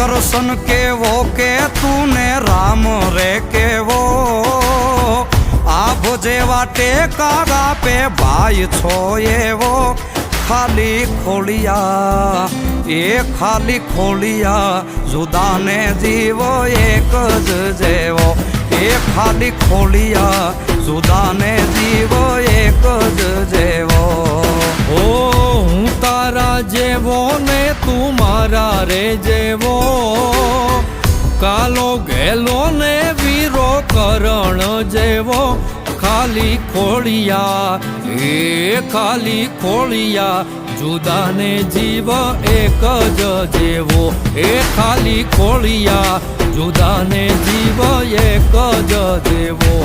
કરશન કેવો કે તું ને રામ રે કેવો આભો જેવા ટેકા આપે ભાઈ છો એવો ખાલી ખોલિયા એ ખાલી ખોલિયા જુદાને જીવો એક જ જેવો એ ખાલી ખોલિયા જુદાને જીવો એક જ જેવો ઓ હું તારા જેવો ને તું મારા રે જેવો કાલો ગેલો ને વીરો કરણ જેવો ખાલી ખોળિયા એ ખાલી ખોળિયા જુદાને જીવ એક જ જેવો એ ખાલી ખોળિયા જુદાને જીવ એક જ જેવો।